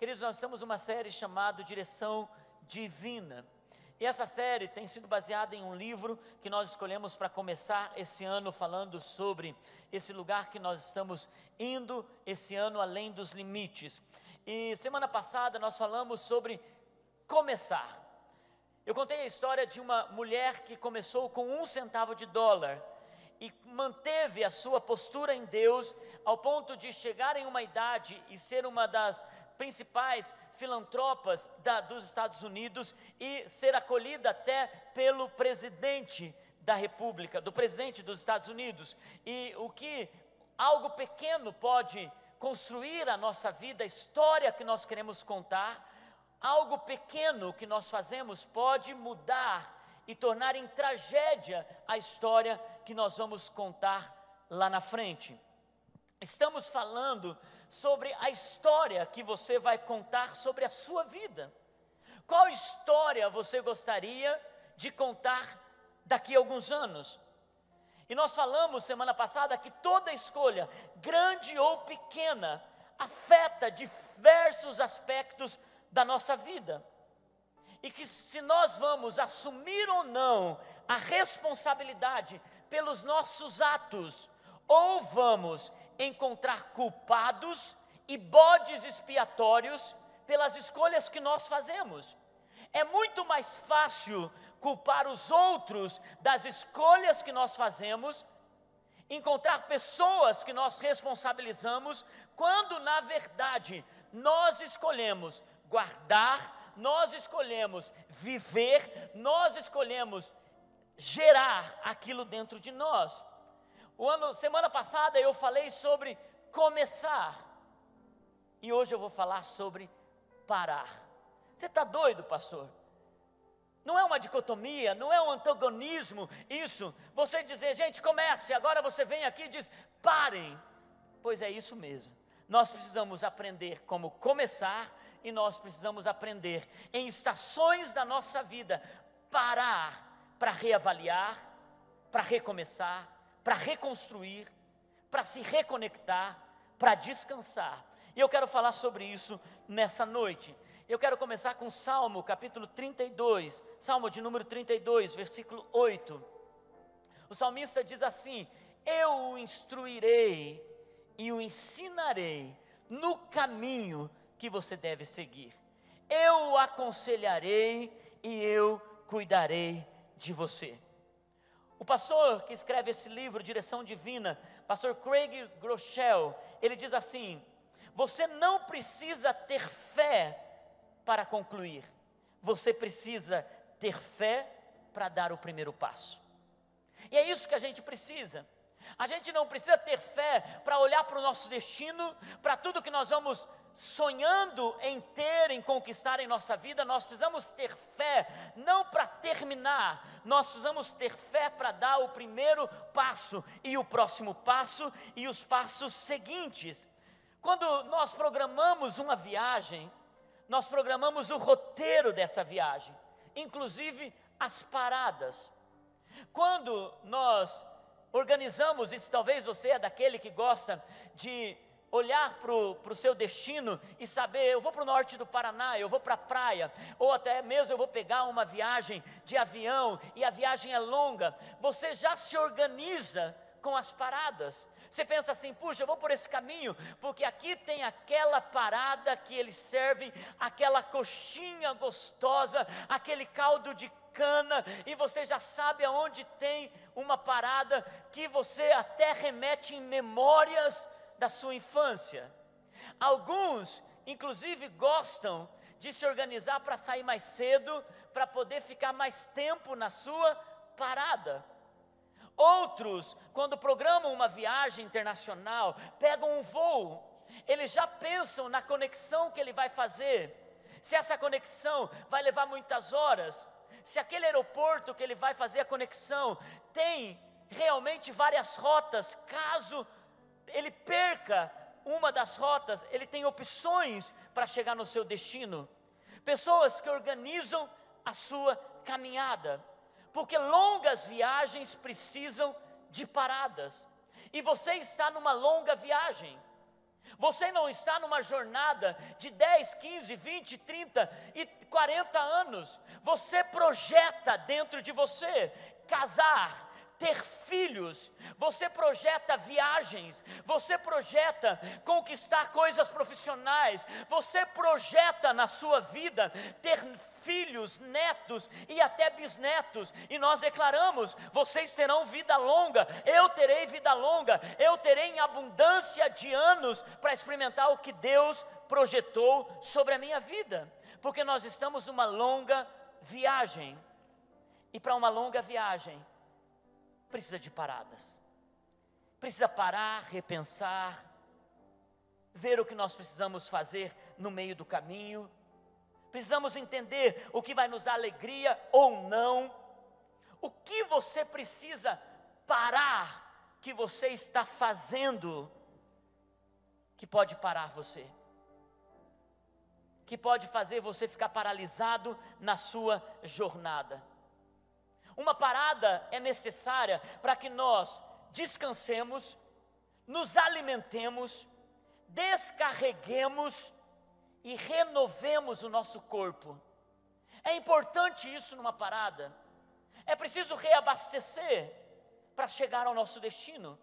Queridos, nós estamos numa série chamada Direção Divina. E essa série tem sido baseada em um livro que nós escolhemos para começar esse ano falando sobre esse lugar que nós estamos indo esse ano além dos limites. E semana passada nós falamos sobre começar. Eu contei a história de uma mulher que começou com $1 e manteve a sua postura em Deus ao ponto de chegar em uma idade e ser uma das principais filantropas dos Estados Unidos e ser acolhida até pelo presidente da República, do presidente dos Estados Unidos. E o que algo pequeno pode construir a nossa vida, a história que nós queremos contar, algo pequeno que nós fazemos pode mudar e tornar em tragédia a história que nós vamos contar lá na frente. Estamos falando sobre a história que você vai contar sobre a sua vida. Qual história você gostaria de contar daqui a alguns anos? E nós falamos semana passada que toda escolha, grande ou pequena, afeta diversos aspectos da nossa vida. E que se nós vamos assumir ou não a responsabilidade pelos nossos atos, ou vamos encontrar culpados e bodes expiatórios pelas escolhas que nós fazemos. É muito mais fácil culpar os outros das escolhas que nós fazemos, encontrar pessoas que nós responsabilizamos, quando na verdade nós escolhemos guardar, nós escolhemos viver, nós escolhemos gerar aquilo dentro de nós. Semana passada eu falei sobre começar, e hoje eu vou falar sobre parar. Você está doido, pastor? Não é uma dicotomia, não é um antagonismo isso, você dizer, gente, comece, agora você vem aqui e diz, parem. Pois é isso mesmo, nós precisamos aprender como começar, e nós precisamos aprender em estações da nossa vida, parar para reavaliar, para recomeçar, para reconstruir, para se reconectar, para descansar. E eu quero falar sobre isso nessa noite. Eu quero começar com Salmo capítulo 32, Salmo de número 32, versículo 8. O salmista diz assim: eu o instruirei e o ensinarei no caminho que você deve seguir. Eu o aconselharei e eu cuidarei de você. O pastor que escreve esse livro, Direção Divina, pastor Craig Groeschel, ele diz assim: você não precisa ter fé para concluir, você precisa ter fé para dar o primeiro passo. E é isso que a gente precisa. A gente não precisa ter fé para olhar para o nosso destino, para tudo que nós vamos sonhando em ter, em conquistar em nossa vida. Nós precisamos ter fé, não para terminar, nós precisamos ter fé para dar o primeiro passo, e o próximo passo, e os passos seguintes. Quando nós programamos uma viagem, nós programamos o roteiro dessa viagem, inclusive as paradas. Quando nós organizamos, e talvez você é daquele que gosta de olhar para o seu destino e saber, eu vou para o norte do Paraná, eu vou para a praia, ou até mesmo eu vou pegar uma viagem de avião, e a viagem é longa, você já se organiza com as paradas. Você pensa assim, puxa, eu vou por esse caminho, porque aqui tem aquela parada que eles servem, aquela coxinha gostosa, aquele caldo de cana, e você já sabe aonde tem uma parada que você até remete em memórias da sua infância. Alguns, inclusive, gostam de se organizar para sair mais cedo, para poder ficar mais tempo na sua parada. Outros, quando programam uma viagem internacional, pegam um voo, eles já pensam na conexão que ele vai fazer, se essa conexão vai levar muitas horas, se aquele aeroporto que ele vai fazer a conexão tem realmente várias rotas, caso ele perca uma das rotas, ele tem opções para chegar no seu destino. Pessoas que organizam a sua caminhada, porque longas viagens precisam de paradas, e você está numa longa viagem. Você não está numa jornada de 10, 15, 20, 30 e 40 anos. Você projeta dentro de você casar, ter filhos, você projeta viagens, você projeta conquistar coisas profissionais, você projeta na sua vida ter filhos, netos e até bisnetos, e nós declaramos: vocês terão vida longa, eu terei vida longa, eu terei em abundância de anos para experimentar o que Deus projetou sobre a minha vida, porque nós estamos numa longa viagem, e para uma longa viagem, precisa de paradas, precisa parar, repensar, ver o que nós precisamos fazer no meio do caminho, precisamos entender o que vai nos dar alegria ou não, o que você precisa parar, que você está fazendo, que pode parar você, que pode fazer você ficar paralisado na sua jornada. Uma parada é necessária para que nós descansemos, nos alimentemos, descarreguemos e renovemos o nosso corpo. É importante isso numa parada. É preciso reabastecer para chegar ao nosso destino.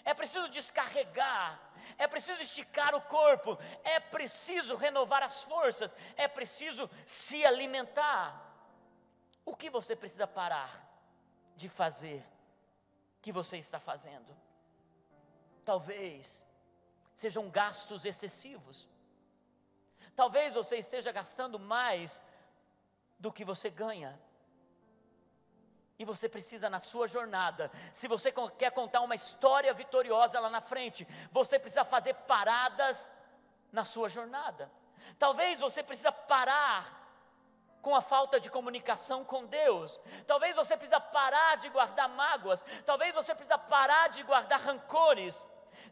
É preciso descarregar, é preciso esticar o corpo, é preciso renovar as forças, é preciso se alimentar. O que você precisa parar de fazer, que você está fazendo? Talvez sejam gastos excessivos. Talvez você esteja gastando mais do que você ganha. E você precisa, na sua jornada, se você quer contar uma história vitoriosa lá na frente, você precisa fazer paradas na sua jornada. Talvez você precisa parar com a falta de comunicação com Deus. Talvez você precisa parar de guardar mágoas. Talvez você precisa parar de guardar rancores.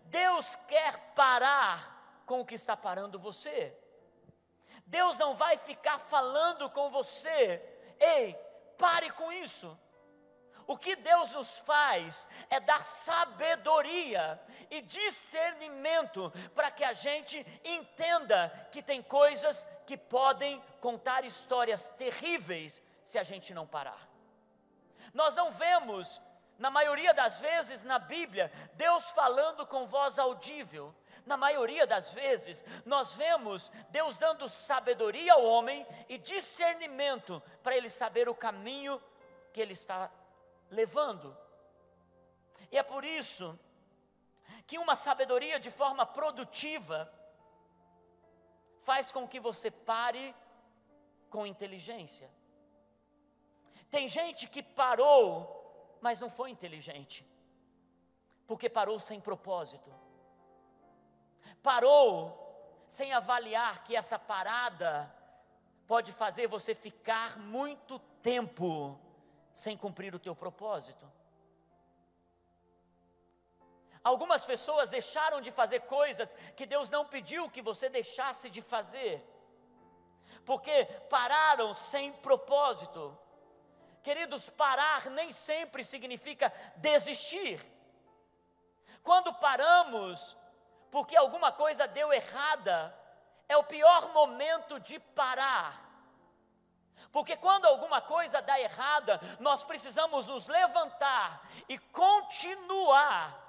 Deus quer parar com o que está parando você. Deus não vai ficar falando com você: ei, pare com isso. O que Deus nos faz é dar sabedoria e discernimento para que a gente entenda que tem coisas que podem contar histórias terríveis se a gente não parar. Nós não vemos, na maioria das vezes na Bíblia, Deus falando com voz audível. Na maioria das vezes, nós vemos Deus dando sabedoria ao homem e discernimento para ele saber o caminho que ele está levando. E é por isso que uma sabedoria de forma produtiva faz com que você pare com inteligência. Tem gente que parou, mas não foi inteligente, porque parou sem propósito. Parou sem avaliar que essa parada pode fazer você ficar muito tempo sem cumprir o teu propósito. Algumas pessoas deixaram de fazer coisas que Deus não pediu que você deixasse de fazer, porque pararam sem propósito. Queridos, parar nem sempre significa desistir. Quando paramos porque alguma coisa deu errada, é o pior momento de parar. Porque quando alguma coisa dá errada, nós precisamos nos levantar e continuar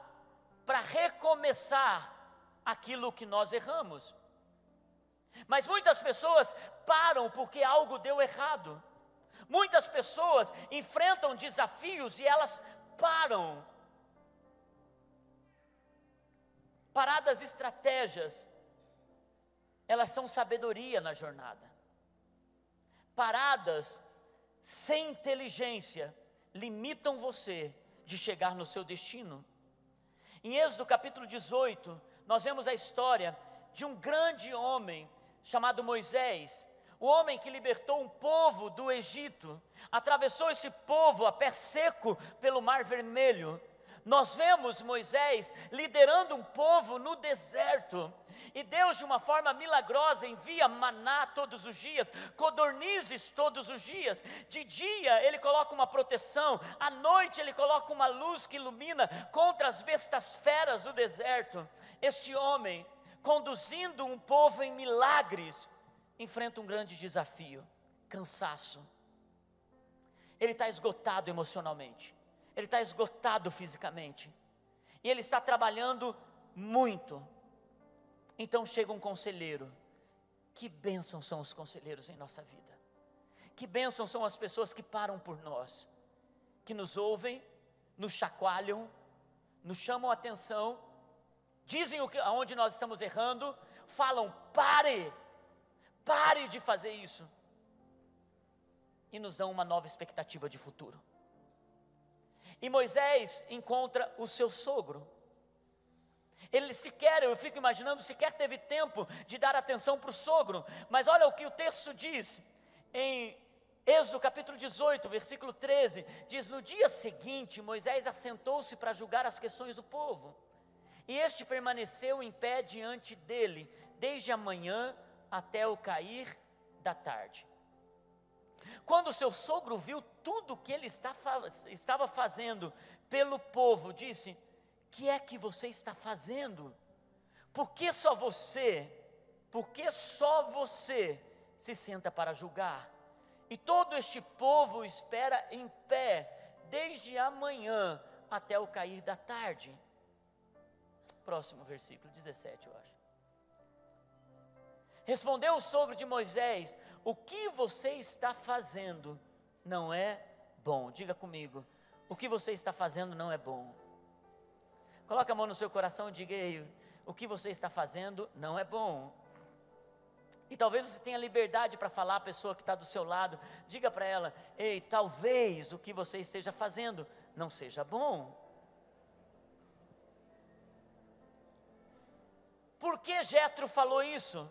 para recomeçar aquilo que nós erramos. Mas muitas pessoas param porque algo deu errado. Muitas pessoas enfrentam desafios e elas param. Paradas estratégias, elas são sabedoria na jornada. Paradas sem inteligência limitam você de chegar no seu destino. Em Êxodo capítulo 18, nós vemos a história de um grande homem chamado Moisés, o homem que libertou um povo do Egito, atravessou esse povo a pé seco pelo Mar Vermelho. Nós vemos Moisés liderando um povo no deserto, e Deus, de uma forma milagrosa, envia maná todos os dias, codornizes todos os dias. De dia ele coloca uma proteção, à noite ele coloca uma luz que ilumina contra as bestas feras do deserto. Esse homem conduzindo um povo em milagres, enfrenta um grande desafio: cansaço. Ele está esgotado emocionalmente, ele está esgotado fisicamente, e ele está trabalhando muito. Então chega um conselheiro. Que bênção são os conselheiros em nossa vida, que bênção são as pessoas que param por nós, que nos ouvem, nos chacoalham, nos chamam a atenção, dizem aonde nós estamos errando, falam: pare de fazer isso, e nos dão uma nova expectativa de futuro. E Moisés encontra o seu sogro. Ele sequer, eu fico imaginando, sequer teve tempo de dar atenção para o sogro. Mas olha o que o texto diz, em Êxodo capítulo 18, versículo 13, diz: no dia seguinte, Moisés assentou-se para julgar as questões do povo, e este permaneceu em pé diante dele, desde a manhã até o cair da tarde. Quando seu sogro viu tudo o que ele estava fazendo pelo povo, disse: que é que você está fazendo? Por que só você se senta para julgar? E todo este povo espera em pé, desde a manhã até o cair da tarde. Próximo versículo, 17 eu acho. Respondeu o sogro de Moisés: o que você está fazendo não é bom. Diga comigo: o que você está fazendo não é bom. Coloque a mão no seu coração e diga: ei, o que você está fazendo não é bom. E talvez você tenha liberdade para falar à pessoa que está do seu lado. Diga para ela: ei, talvez o que você esteja fazendo não seja bom. Por que Jetro falou isso?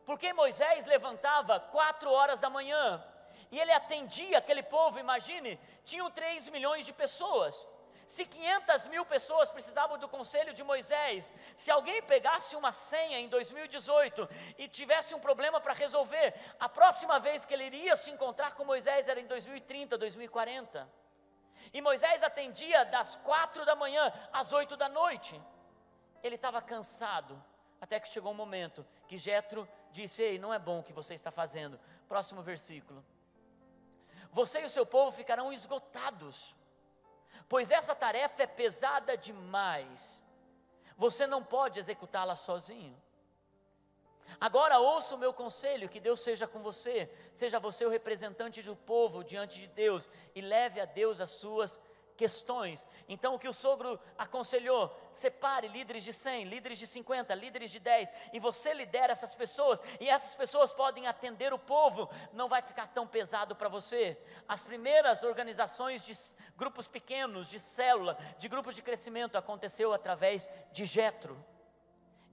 Porque Moisés levantava 4 horas da manhã, e ele atendia aquele povo. Imagine, tinham 3 milhões de pessoas. Se 500 mil pessoas precisavam do conselho de Moisés, se alguém pegasse uma senha em 2018 e tivesse um problema para resolver, a próxima vez que ele iria se encontrar com Moisés era em 2030, 2040. E Moisés atendia das 4 da manhã às 8 da noite. Ele estava cansado, até que chegou um momento que Jetro disse: ei, não é bom o que você está fazendo. Próximo versículo. Você e o seu povo ficarão esgotados, pois essa tarefa é pesada demais. Você não pode executá-la sozinho. Agora ouça o meu conselho, que Deus seja com você. Seja você o representante do povo diante de Deus, e leve a Deus as suas questões. Então o que o sogro aconselhou: separe líderes de 100, líderes de 50, líderes de 10, e você lidera essas pessoas, e essas pessoas podem atender o povo, não vai ficar tão pesado para você. As primeiras organizações de grupos pequenos, de célula, de grupos de crescimento, aconteceu através de Jetro.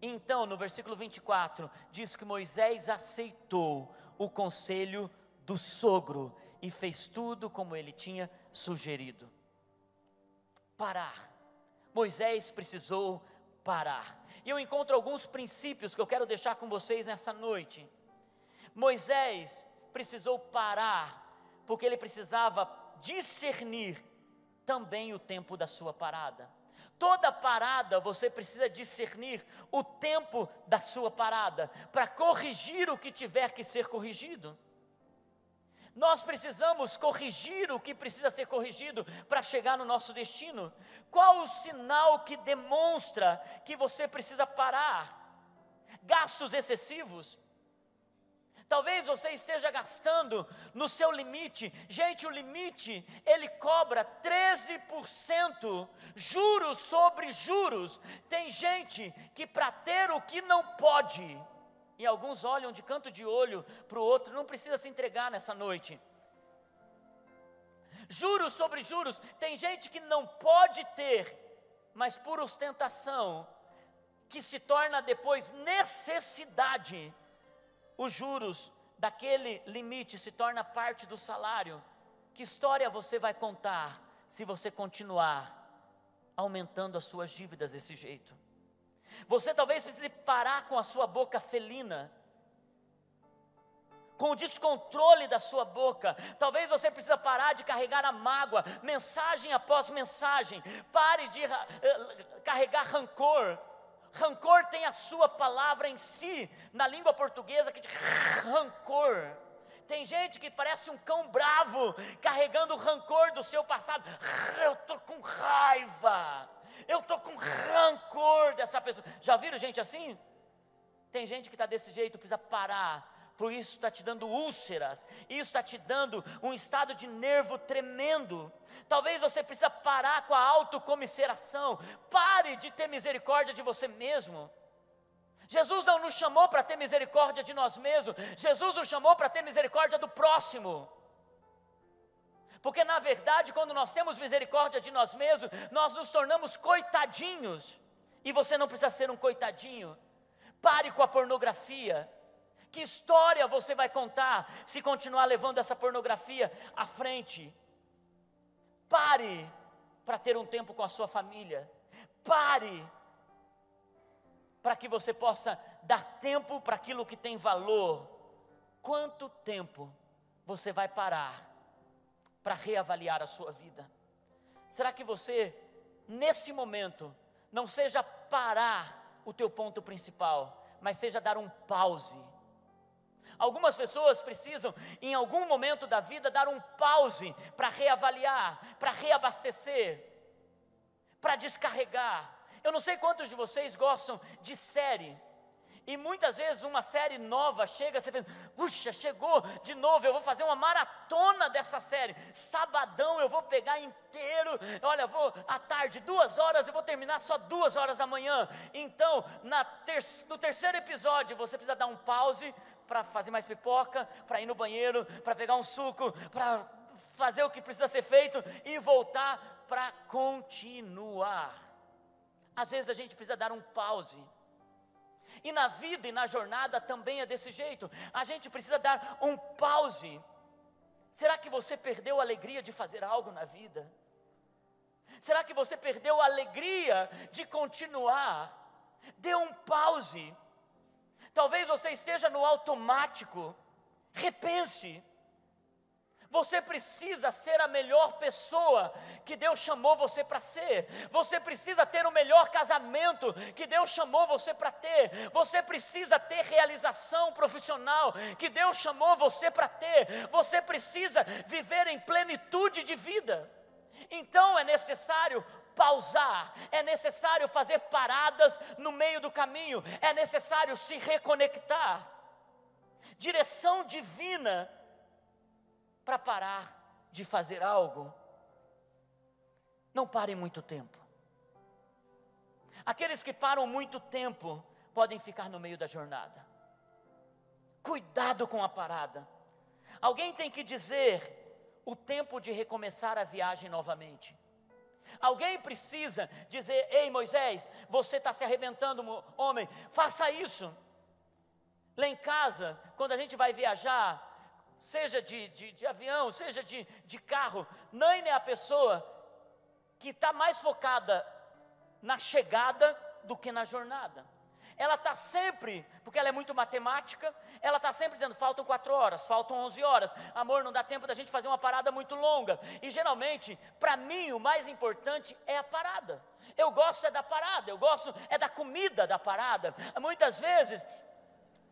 Então no versículo 24, diz que Moisés aceitou o conselho do sogro, e fez tudo como ele tinha sugerido. Parar. Moisés precisou parar. E eu encontro alguns princípios que eu quero deixar com vocês nessa noite. Moisés precisou parar, porque ele precisava discernir também o tempo da sua parada. Toda parada você precisa discernir o tempo da sua parada, para corrigir o que tiver que ser corrigido. Nós precisamos corrigir o que precisa ser corrigido para chegar no nosso destino. Qual o sinal que demonstra que você precisa parar? Gastos excessivos. Talvez você esteja gastando no seu limite. Gente, o limite, ele cobra 13%, juros sobre juros. Tem gente que para ter o que não pode, e alguns olham de canto de olho para o outro, não precisa se entregar nessa noite. Juros sobre juros, tem gente que não pode ter, mas por ostentação, que se torna depois necessidade. Os juros daquele limite se torna parte do salário. Que história você vai contar se você continuar aumentando as suas dívidas desse jeito? Você talvez precise parar com a sua boca felina, com o descontrole da sua boca. Talvez você precise parar de carregar a mágoa, mensagem após mensagem. Pare de carregar rancor. Rancor tem a sua palavra em si, na língua portuguesa, que diz rancor. Tem gente que parece um cão bravo, carregando o rancor do seu passado. Eu estou com raiva, eu estou com rancor dessa pessoa. Já viram gente assim? Tem gente que está desse jeito, precisa parar. Por isso está te dando úlceras, isso está te dando um estado de nervo tremendo. Talvez você precisa parar com a autocomiseração. Pare de ter misericórdia de você mesmo. Jesus não nos chamou para ter misericórdia de nós mesmos. Jesus nos chamou para ter misericórdia do próximo. Porque na verdade, quando nós temos misericórdia de nós mesmos, nós nos tornamos coitadinhos. E você não precisa ser um coitadinho. Pare com a pornografia. Que história você vai contar se continuar levando essa pornografia à frente? Pare para ter um tempo com a sua família. Pare para que você possa dar tempo para aquilo que tem valor. Quanto tempo você vai parar para reavaliar a sua vida? Será que você, nesse momento, não seja parar o teu ponto principal, mas seja dar um pause? Algumas pessoas precisam, em algum momento da vida, dar um pause para reavaliar, para reabastecer, para descarregar. Eu não sei quantos de vocês gostam de série, e muitas vezes uma série nova chega, você pensa, puxa, chegou de novo, eu vou fazer uma maratona dessa série, sabadão eu vou pegar inteiro, olha, vou à tarde, 2 horas, eu vou terminar só 2 horas da manhã. Então, no terceiro episódio, você precisa dar um pause, para fazer mais pipoca, para ir no banheiro, para pegar um suco, para fazer o que precisa ser feito, e voltar para continuar. Às vezes a gente precisa dar um pause. E na vida e na jornada também é desse jeito. A gente precisa dar um pause. Será que você perdeu a alegria de fazer algo na vida? Será que você perdeu a alegria de continuar? Dê um pause. Talvez você esteja no automático. Repense. Você precisa ser a melhor pessoa que Deus chamou você para ser. Você precisa ter o melhor casamento que Deus chamou você para ter. Você precisa ter realização profissional que Deus chamou você para ter. Você precisa viver em plenitude de vida. Então é necessário pausar, é necessário fazer paradas no meio do caminho, é necessário se reconectar. Direção divina para parar de fazer algo. Não parem muito tempo. Aqueles que param muito tempo podem ficar no meio da jornada. Cuidado com a parada. Alguém tem que dizer o tempo de recomeçar a viagem novamente. Alguém precisa dizer: ei Moisés, você está se arrebentando, homem, faça isso. Lá em casa, quando a gente vai viajar, seja de avião, seja de carro, Naine é a pessoa que está mais focada na chegada do que na jornada. Ela está sempre, porque ela é muito matemática, ela está sempre dizendo, faltam 4 horas, faltam 11 horas, amor, não dá tempo da gente fazer uma parada muito longa. E geralmente, para mim, o mais importante é a parada. Eu gosto é da parada, eu gosto é da comida da parada. Muitas vezes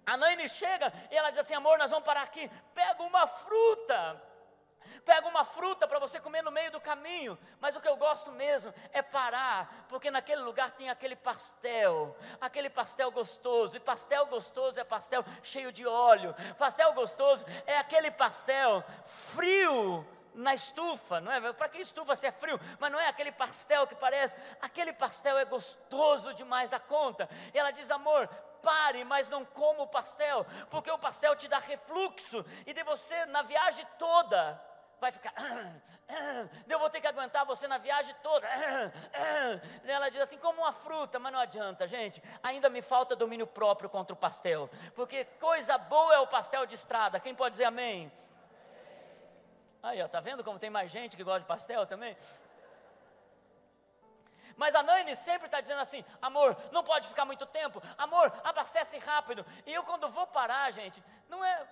a Naine chega e ela diz assim, amor, nós vamos parar aqui, pega uma fruta para você comer no meio do caminho. Mas o que eu gosto mesmo é parar, porque naquele lugar tem aquele pastel gostoso, e pastel gostoso é pastel cheio de óleo, pastel gostoso é aquele pastel frio na estufa, não é? Para que estufa se é frio? Mas não é aquele pastel que parece, aquele pastel é gostoso demais da conta. E ela diz, amor, pare, mas não coma o pastel, porque o pastel te dá refluxo, e de você na viagem toda vai ficar, eu vou ter que aguentar você na viagem toda. Ela diz assim, como uma fruta, mas não adianta, gente, ainda me falta domínio próprio contra o pastel, porque coisa boa é o pastel de estrada. Quem pode dizer amém? Aí, ó, tá vendo como tem mais gente que gosta de pastel também? Mas a Naine sempre está dizendo assim: amor, não pode ficar muito tempo, amor, abastece rápido. E eu, quando vou parar, gente, não é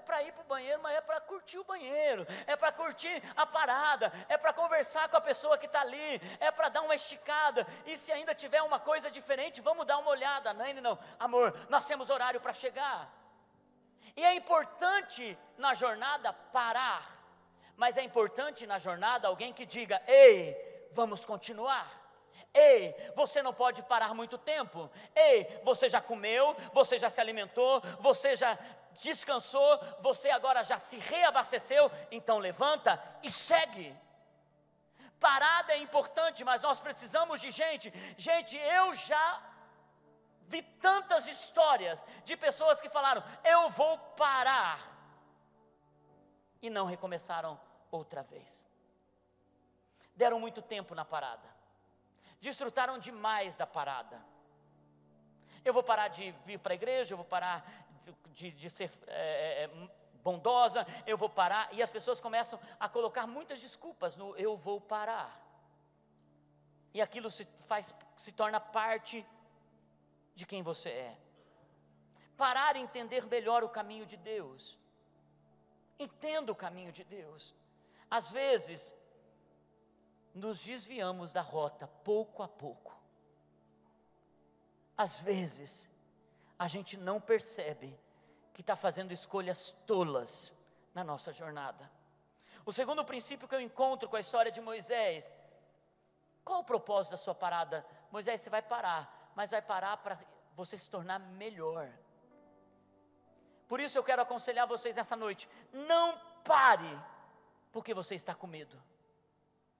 para ir para o banheiro, mas é para curtir o banheiro, é para curtir a parada, é para conversar com a pessoa que está ali, é para dar uma esticada. E se ainda tiver uma coisa diferente, vamos dar uma olhada. A Naine não: amor, nós temos horário para chegar. E é importante na jornada parar, mas é importante na jornada alguém que diga: ei, vamos continuar. Ei, você não pode parar muito tempo. Ei, você já comeu, você já se alimentou, você já descansou, você agora já se reabasteceu, então levanta e segue. Parada é importante, mas nós precisamos de gente. Gente, eu já vi tantas histórias de pessoas que falaram: eu vou parar, e não recomeçaram outra vez. Deram muito tempo na parada, desfrutaram demais da parada. Eu vou parar de vir para a igreja, eu vou parar de ser bondosa, eu vou parar, e as pessoas começam a colocar muitas desculpas no eu vou parar, e aquilo se torna parte de quem você é. Parar e entender melhor o caminho de Deus. Entenda o caminho de Deus. Às vezes nos desviamos da rota pouco a pouco. Às vezes a gente não percebe que está fazendo escolhas tolas na nossa jornada. O segundo princípio que eu encontro com a história de Moisés: qual o propósito da sua parada? Moisés, você vai parar, mas vai parar para você se tornar melhor. Por isso eu quero aconselhar vocês nessa noite: não pare porque você está com medo.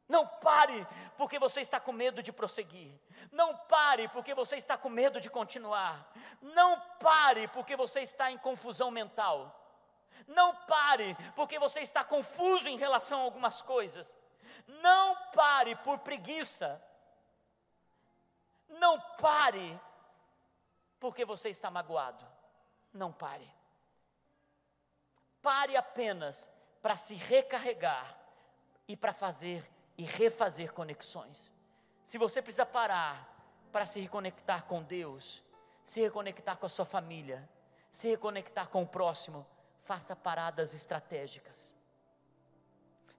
Não pare porque você está com medo de prosseguir. Não pare porque você está com medo de continuar. Não pare porque você está em confusão mental. Não pare porque você está confuso em relação a algumas coisas. Não pare por preguiça. Não pare porque você está magoado. Não pare. Pare apenas para se recarregar e para fazer e refazer conexões. Se você precisa parar para se reconectar com Deus, se reconectar com a sua família, se reconectar com o próximo, faça paradas estratégicas.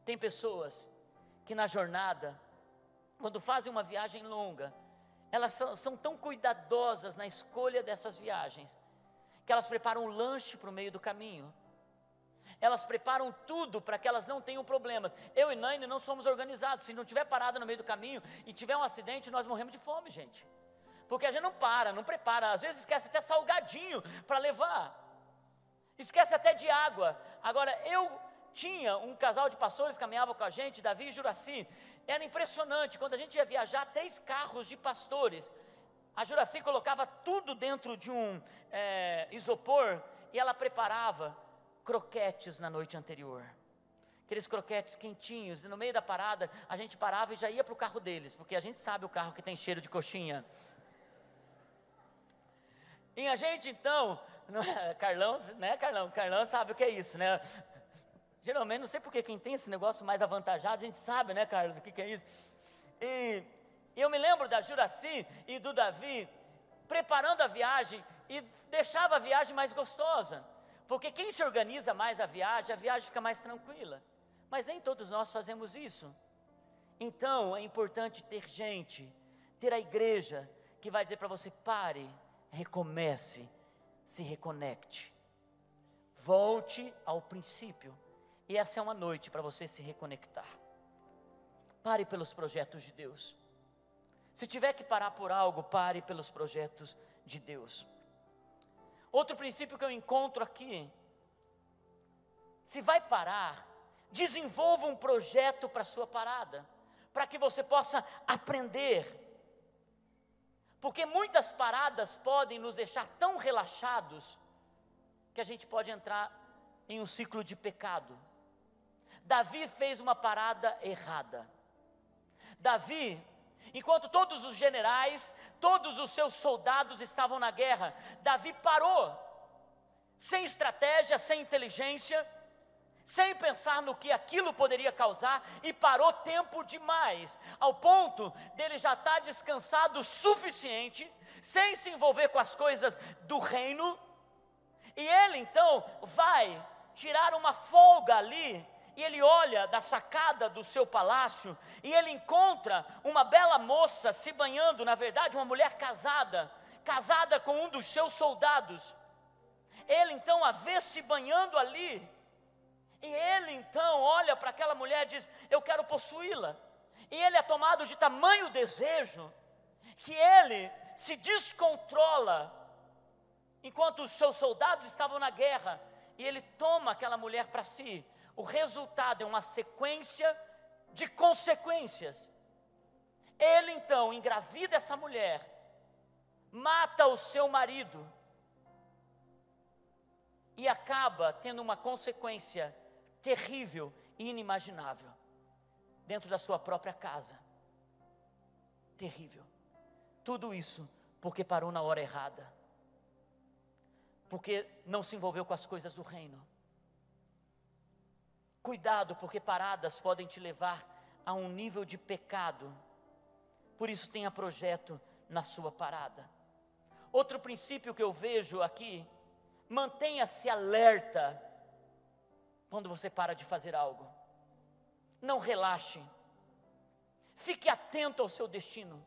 Tem pessoas que na jornada, quando fazem uma viagem longa, elas são tão cuidadosas na escolha dessas viagens, que elas preparam um lanche para o meio do caminho. Elas preparam tudo para que elas não tenham problemas. Eu e Naine não somos organizados. Se não tiver parada no meio do caminho e tiver um acidente, nós morremos de fome, gente. Porque a gente não para, não prepara. Às vezes esquece até salgadinho para levar. Esquece até de água. Agora, eu tinha um casal de pastores que caminhava com a gente, Davi e Juraci. Era impressionante, quando a gente ia viajar, 3 carros de pastores. A Juraci colocava tudo dentro de um isopor e ela preparava croquetes na noite anterior, aqueles croquetes quentinhos, e no meio da parada, a gente parava e já ia para o carro deles, porque a gente sabe o carro que tem cheiro de coxinha, e a gente então, Carlão, né Carlão? Carlão sabe o que é isso, né? Geralmente, não sei porque quem tem esse negócio mais avantajado, a gente sabe, né, Carlos, o que é isso, e eu me lembro da Juraci e do Davi, preparando a viagem, e deixava a viagem mais gostosa, porque quem se organiza mais a viagem fica mais tranquila, mas nem todos nós fazemos isso. Então é importante ter gente, ter a igreja, que vai dizer para você: pare, recomece, se reconecte, volte ao princípio, e essa é uma noite para você se reconectar. Pare pelos projetos de Deus, se tiver que parar por algo, pare pelos projetos de Deus. Outro princípio que eu encontro aqui: se vai parar, desenvolva um projeto para a sua parada, para que você possa aprender, porque muitas paradas podem nos deixar tão relaxados, que a gente pode entrar em um ciclo de pecado. Davi fez uma parada errada. Davi, enquanto todos os generais, todos os seus soldados estavam na guerra, Davi parou, sem estratégia, sem inteligência, sem pensar no que aquilo poderia causar, e parou tempo demais, ao ponto dele já estar descansado o suficiente, sem se envolver com as coisas do reino, e ele então vai tirar uma folga ali, e ele olha da sacada do seu palácio, e ele encontra uma bela moça se banhando, na verdade uma mulher casada com um dos seus soldados. Ele então a vê se banhando ali, e ele então olha para aquela mulher e diz: eu quero possuí-la. E ele é tomado de tamanho desejo, que ele se descontrola, enquanto os seus soldados estavam na guerra, e ele toma aquela mulher para si. O resultado é uma sequência de consequências. Ele então engravida essa mulher, mata o seu marido, e acaba tendo uma consequência terrível e inimaginável, dentro da sua própria casa. Terrível. Tudo isso porque parou na hora errada, porque não se envolveu com as coisas do reino. Cuidado, porque paradas podem te levar a um nível de pecado. Por isso tenha projeto na sua parada. Outro princípio que eu vejo aqui: mantenha-se alerta quando você para de fazer algo. Não relaxe. Fique atento ao seu destino.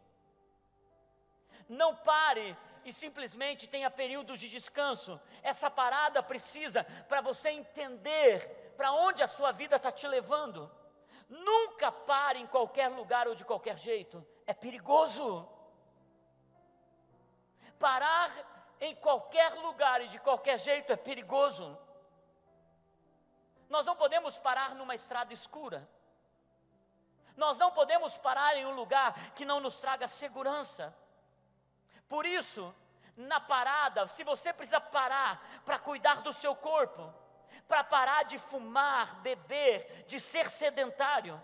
Não pare e simplesmente tenha períodos de descanso. Essa parada precisa para você entender para onde a sua vida está te levando. Nunca pare em qualquer lugar ou de qualquer jeito. É perigoso. Parar em qualquer lugar e de qualquer jeito é perigoso. Nós não podemos parar numa estrada escura. Nós não podemos parar em um lugar que não nos traga segurança. Por isso, na parada, se você precisa parar para cuidar do seu corpo, para parar de fumar, beber, de ser sedentário,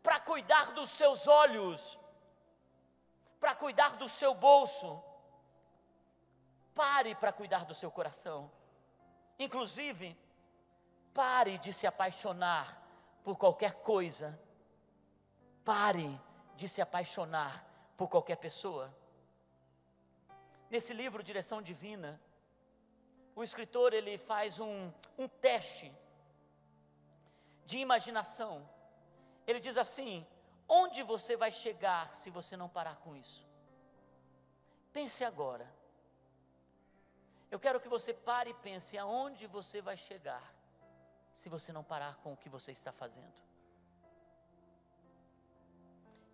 para cuidar dos seus olhos, para cuidar do seu bolso, pare para cuidar do seu coração. Inclusive, pare de se apaixonar por qualquer coisa. Pare de se apaixonar por qualquer pessoa. Nesse livro Direção Divina, o escritor ele faz um teste de imaginação. Ele diz assim: onde você vai chegar se você não parar com isso? Pense agora. Eu quero que você pare e pense aonde você vai chegar se você não parar com o que você está fazendo.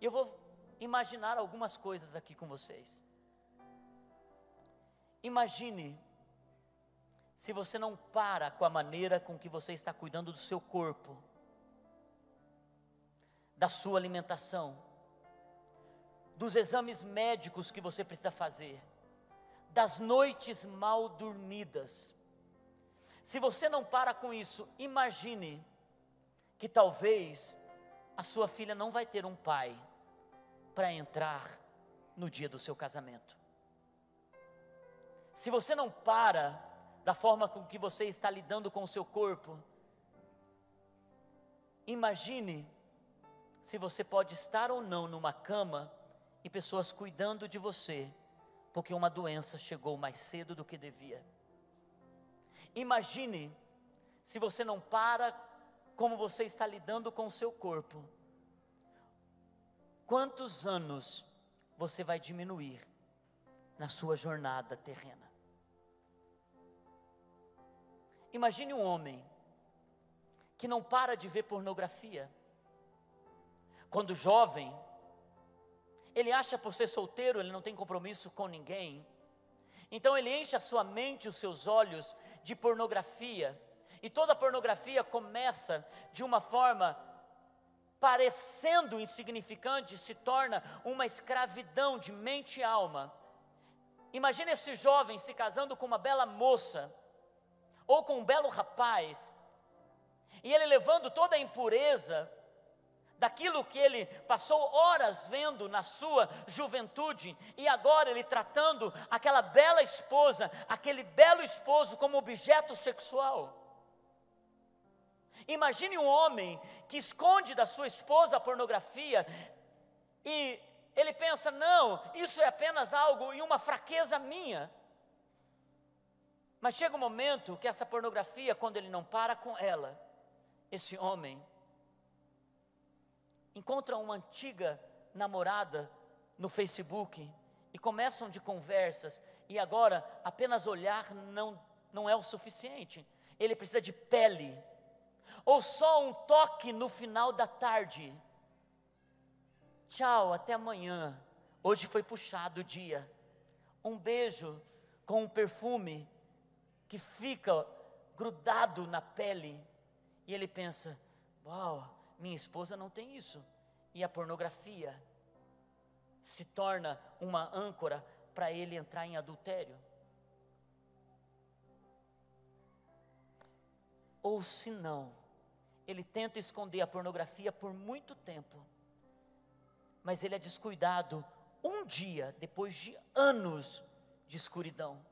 Eu vou imaginar algumas coisas aqui com vocês. Imagine se você não para com a maneira com que você está cuidando do seu corpo, da sua alimentação, dos exames médicos que você precisa fazer, das noites mal dormidas. Se você não para com isso, imagine que talvez a sua filha não vai ter um pai para entrar no dia do seu casamento. Se você não para da forma com que você está lidando com o seu corpo, imagine se você pode estar ou não numa cama e pessoas cuidando de você, porque uma doença chegou mais cedo do que devia. Imagine se você não para como você está lidando com o seu corpo, quantos anos você vai diminuir na sua jornada terrena. Imagine um homem que não para de ver pornografia. Quando jovem, ele acha por ser solteiro, ele não tem compromisso com ninguém. Então ele enche a sua mente, os seus olhos de pornografia. E toda pornografia começa de uma forma parecendo insignificante, se torna uma escravidão de mente e alma. Imagine esse jovem se casando com uma bela moça, ou com um belo rapaz, e ele levando toda a impureza daquilo que ele passou horas vendo na sua juventude, e agora ele tratando aquela bela esposa, aquele belo esposo como objeto sexual. Imagine um homem que esconde da sua esposa a pornografia e ele pensa, não, isso é apenas algo e uma fraqueza minha. Mas chega um momento que essa pornografia, quando ele não para com ela, esse homem encontra uma antiga namorada no Facebook e começam de conversas, e agora apenas olhar não é o suficiente, ele precisa de pele, ou só um toque no final da tarde. Tchau, até amanhã, hoje foi puxado o dia. Um beijo com um perfume que fica grudado na pele, e ele pensa, uau, minha esposa não tem isso. E a pornografia se torna uma âncora para ele entrar em adultério. Ou se não, ele tenta esconder a pornografia por muito tempo, mas ele é descuidado um dia, depois de anos de escuridão,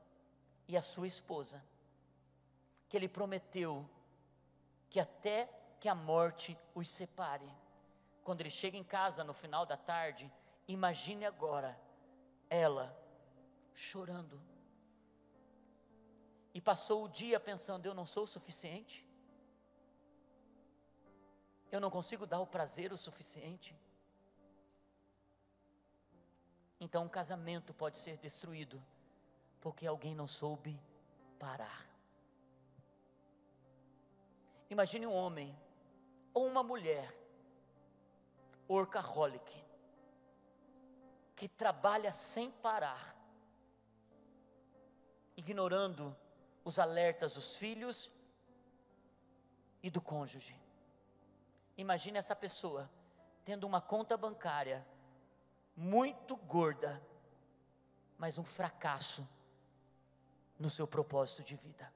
e a sua esposa, que ele prometeu que até que a morte os separe, quando ele chega em casa no final da tarde, imagine agora, ela chorando, e passou o dia pensando, eu não sou o suficiente, eu não consigo dar o prazer o suficiente. Então um casamento pode ser destruído, porque alguém não soube parar. Imagine um homem, ou uma mulher, workaholic, que trabalha sem parar, ignorando os alertas dos filhos e do cônjuge. Imagine essa pessoa tendo uma conta bancária muito gorda, mas um fracasso no seu propósito de vida.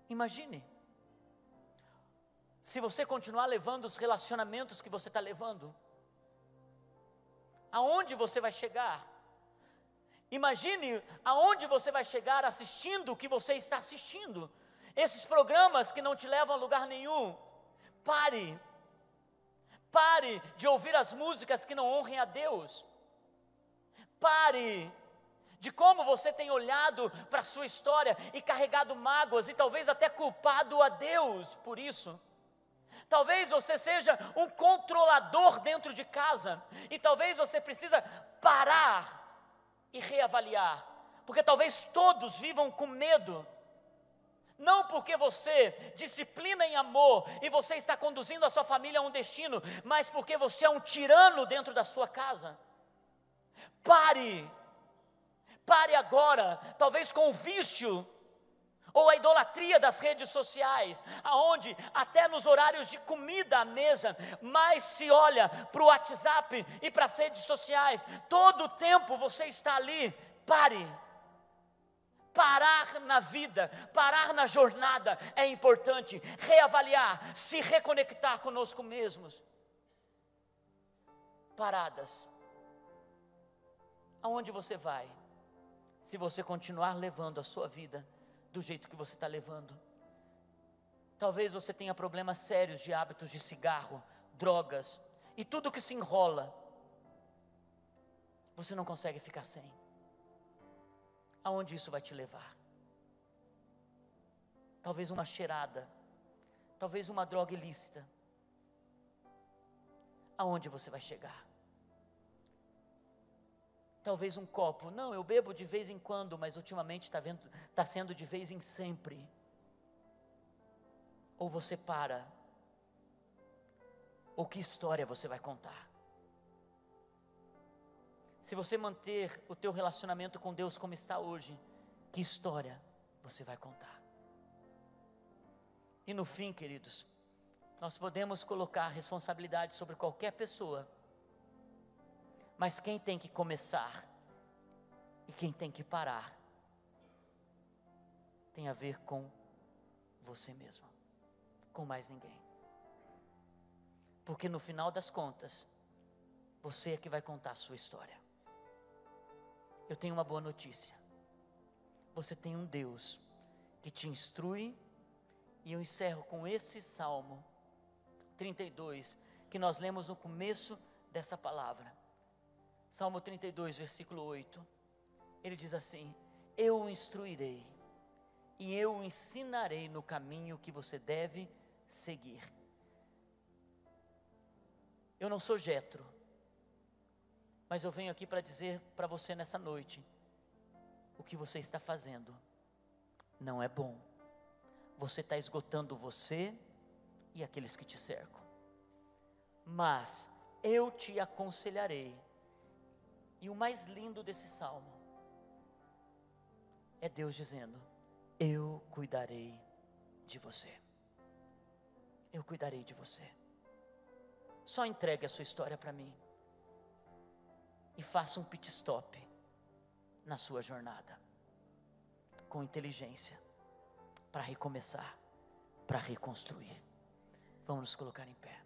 Imagine, se você continuar levando os relacionamentos que você está levando, aonde você vai chegar? Imagine aonde você vai chegar assistindo o que você está assistindo, esses programas que não te levam a lugar nenhum. Pare de ouvir as músicas que não honrem a Deus, pare de como você tem olhado para a sua história e carregado mágoas e talvez até culpado a Deus por isso. Talvez você seja um controlador dentro de casa e talvez você precisa parar e reavaliar, porque talvez todos vivam com medo, não porque você disciplina em amor e você está conduzindo a sua família a um destino, mas porque você é um tirano dentro da sua casa. Pare agora, talvez com o vício ou a idolatria das redes sociais, aonde até nos horários de comida à mesa, mais se olha para o WhatsApp e para as redes sociais, todo o tempo você está ali. Parar na vida, parar na jornada é importante, reavaliar, se reconectar conosco mesmos. Paradas. Aonde você vai? Se você continuar levando a sua vida do jeito que você está levando. Talvez você tenha problemas sérios de hábitos de cigarro, drogas e tudo que se enrola. Você não consegue ficar sem. Aonde isso vai te levar? Talvez uma cheirada, talvez uma droga ilícita. Aonde você vai chegar? Talvez um copo, não, eu bebo de vez em quando, mas ultimamente está sendo de vez em sempre. Ou você para, ou que história você vai contar? Se você manter o teu relacionamento com Deus como está hoje, que história você vai contar? E no fim, queridos, nós podemos colocar responsabilidade sobre qualquer pessoa, mas quem tem que começar e quem tem que parar tem a ver com você mesmo, com mais ninguém. Porque no final das contas, você é que vai contar a sua história. Eu tenho uma boa notícia. Você tem um Deus que te instrui, e eu encerro com esse Salmo 32, que nós lemos no começo dessa palavra. Salmo 32, versículo 8, ele diz assim: eu o instruirei, e eu o ensinarei no caminho que você deve seguir. Eu não sou Jetro, mas eu venho aqui para dizer para você nessa noite: o que você está fazendo não é bom. Você está esgotando você e aqueles que te cercam. Mas eu te aconselharei. E o mais lindo desse salmo é Deus dizendo: eu cuidarei de você. Eu cuidarei de você. Só entregue a sua história para mim e faça um pit stop na sua jornada, com inteligência, para recomeçar, para reconstruir. Vamos nos colocar em pé.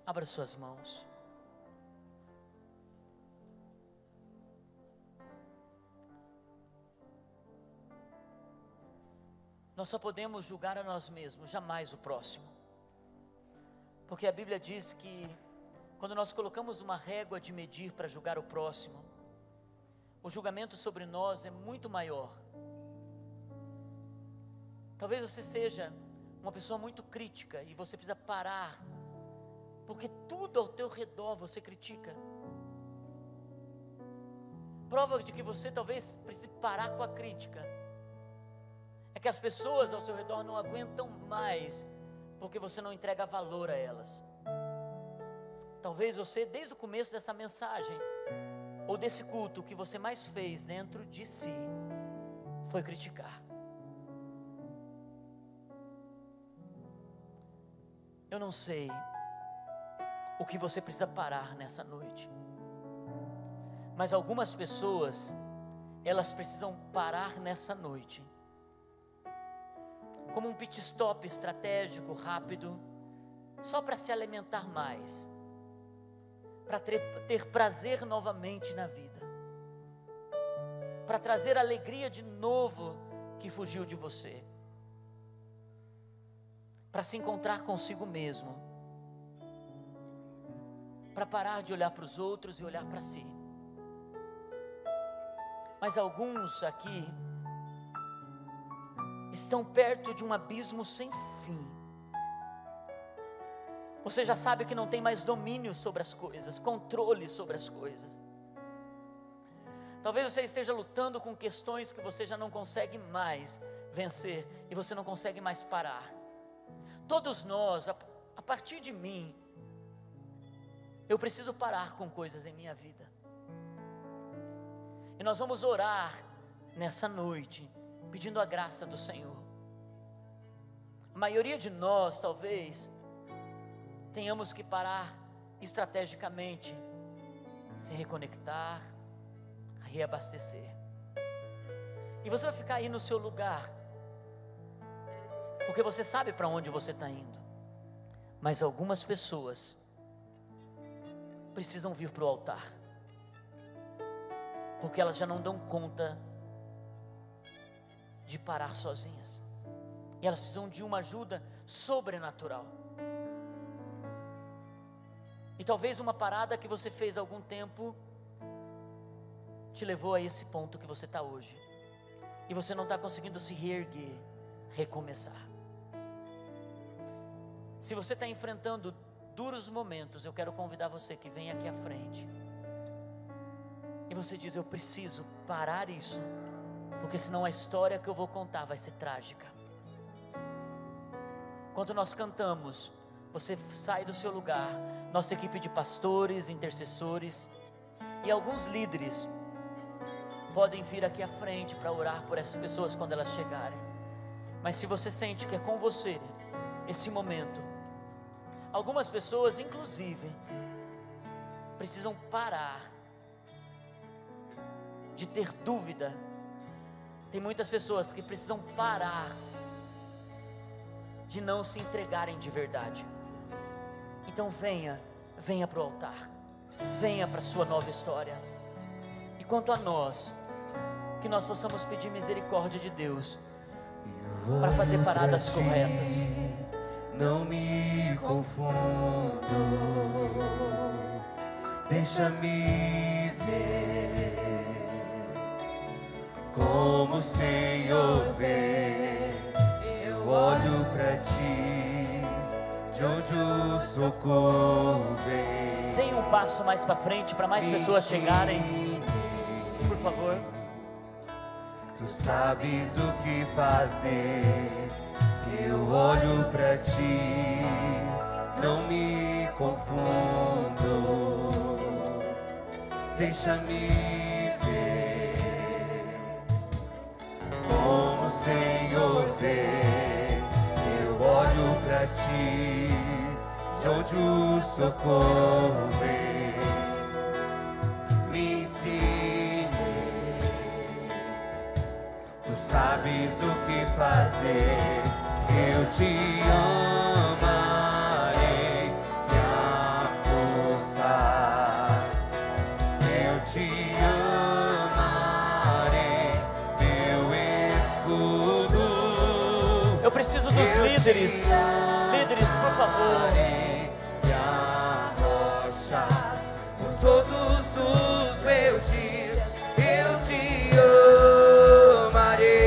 Abra suas mãos. Nós só podemos julgar a nós mesmos, jamais o próximo. Porque a Bíblia diz que quando nós colocamos uma régua de medir para julgar o próximo, o julgamento sobre nós é muito maior. Talvez você seja uma pessoa muito crítica e você precisa parar, porque tudo ao teu redor você critica. Prova de que você talvez precise parar com a crítica é que as pessoas ao seu redor não aguentam mais, porque você não entrega valor a elas. Talvez você, desde o começo dessa mensagem, ou desse culto, o que você mais fez dentro de si, foi criticar. Eu não sei o que você precisa parar nessa noite, mas algumas pessoas, elas precisam parar nessa noite, como um pit stop estratégico, rápido, só para se alimentar mais, para ter prazer novamente na vida, para trazer alegria de novo que fugiu de você, para se encontrar consigo mesmo, para parar de olhar para os outros e olhar para si. Mas alguns aqui estão perto de um abismo sem fim. Você já sabe que não tem mais domínio sobre as coisas, controle sobre as coisas. Talvez você esteja lutando com questões que você já não consegue mais vencer e você não consegue mais parar. Todos nós, a partir de mim, eu preciso parar com coisas em minha vida. E nós vamos orar nessa noite, pedindo a graça do Senhor. A maioria de nós, talvez, tenhamos que parar estrategicamente, se reconectar, reabastecer. E você vai ficar aí no seu lugar, porque você sabe para onde você está indo. Mas algumas pessoas precisam vir para o altar, porque elas já não dão conta de parar sozinhas, e elas precisam de uma ajuda sobrenatural. E talvez uma parada que você fez há algum tempo te levou a esse ponto que você está hoje, e você não está conseguindo se reerguer, recomeçar. Se você está enfrentando duros momentos, eu quero convidar você que vem aqui à frente, e você diz: eu preciso parar isso, porque senão a história que eu vou contar vai ser trágica. Quando nós cantamos, você sai do seu lugar, nossa equipe de pastores, intercessores e alguns líderes podem vir aqui à frente para orar por essas pessoas quando elas chegarem. Mas se você sente que é com você esse momento, algumas pessoas inclusive precisam parar de ter dúvida. Tem muitas pessoas que precisam parar de não se entregarem de verdade. Então venha para o altar, venha para a sua nova história. E quanto a nós, que nós possamos pedir misericórdia de Deus para fazer paradas corretas. Não me confundo, deixa-me ver como o Senhor vê. Eu olho para ti, de onde o socorro vem. Deem um passo mais para frente para mais pessoas chegarem, por favor. Tu sabes o que fazer. Eu olho pra ti, não me confundo, deixa-me ver como o Senhor vê. Eu olho pra ti, de onde o socorro vem. Me ensine, tu sabes o que fazer. Eu te amarei, minha força. Eu te amarei, meu escudo. Eu preciso dos líderes. Líderes, por favor. Minha rocha, por todos os meus dias, eu te amarei.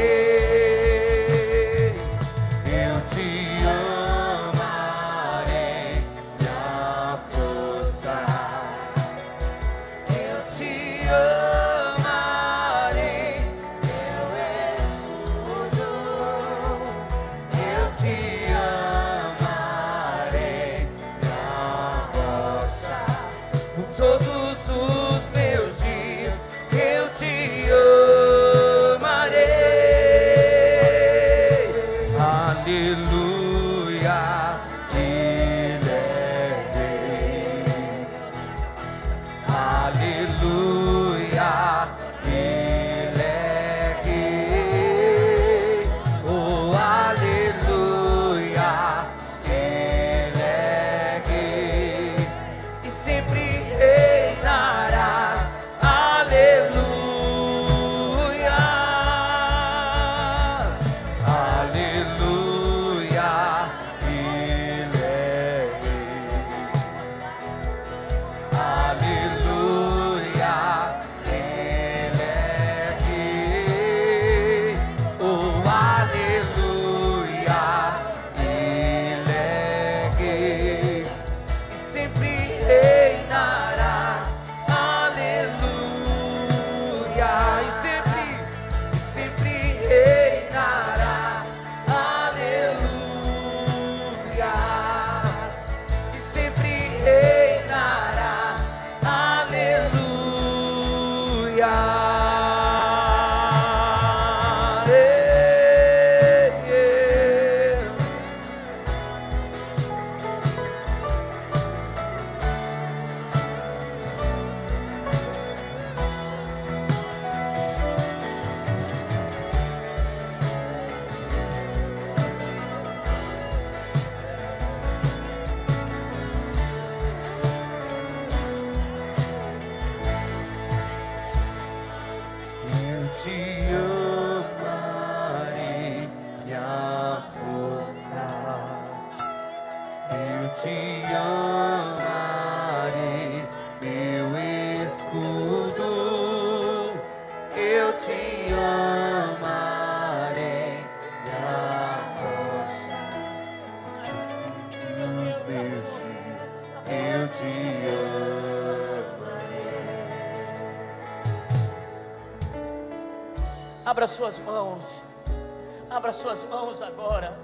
Abra suas mãos agora.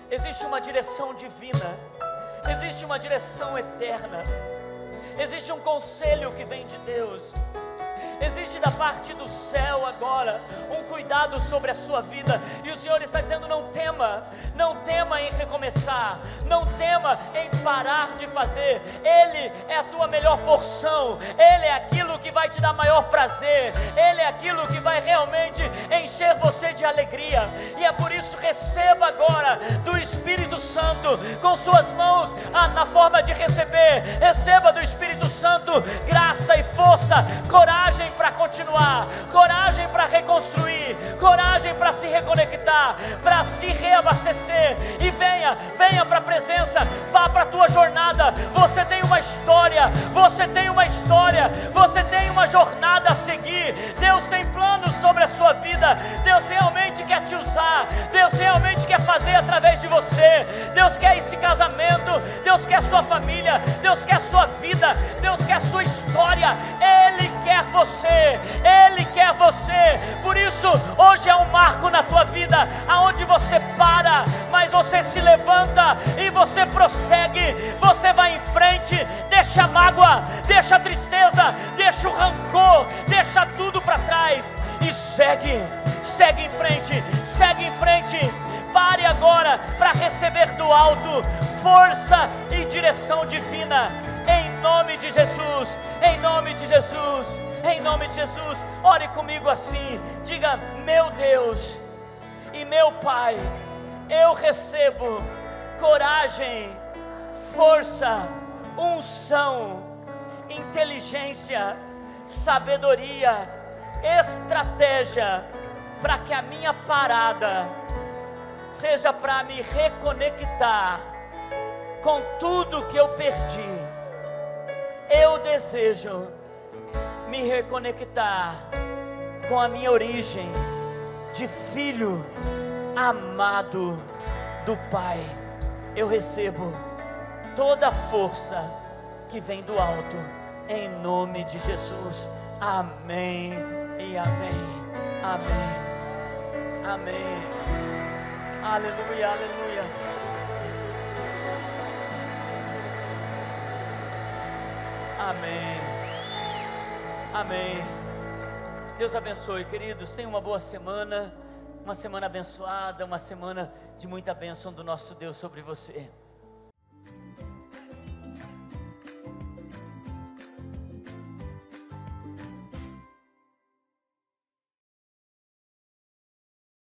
Existe uma direção divina, existe uma direção eterna, existe um conselho que vem de Deus, existe da parte do céu agora um cuidado sobre a sua vida, e o Senhor está dizendo: não tema em recomeçar, não tema em parar de fazer. Ele é a tua melhor porção, Ele é aquilo que vai te dar maior maior prazer, Ele é aquilo que vai realmente encher você de alegria. E é por isso, receba agora do Espírito Santo, com suas mãos na forma de receber, receba do Espírito Santo graça e força, coragem para continuar, coragem para reconstruir, coragem para se reconectar, para se reabastecer. E venha para a presença, vá para a tua jornada. Você tem uma história, você tem uma história, você tem uma jornada a seguir. Deus tem planos sobre a sua vida, Deus realmente quer te usar, Deus realmente quer fazer através de você. Deus quer esse casamento, Deus quer sua família, Deus quer sua vida, Deus quer sua história. Ele quer você, Ele quer você. Por isso, hoje é um marco na tua vida, aonde você para, mas você se levanta e você prossegue, você vai em frente, deixa a mágoa, deixa a tristeza, deixa o rancor, deixa tudo para trás e segue em frente, segue em frente. Pare agora para receber do alto força e direção divina, em nome de Jesus, em nome de Jesus, em nome de Jesus. Ore comigo assim, diga: meu Deus e meu Pai, eu recebo coragem, força, unção, inteligência, sabedoria, estratégia, para que a minha parada seja para me reconectar com tudo que eu perdi. Eu desejo me reconectar com a minha origem de filho amado do Pai. Eu recebo toda a força que vem do alto, em nome de Jesus. Amém e amém. Amém. Amém. Aleluia, aleluia. Amém. Amém. Deus abençoe, queridos. Tenham uma boa semana, uma semana abençoada, uma semana de muita bênção do nosso Deus sobre você.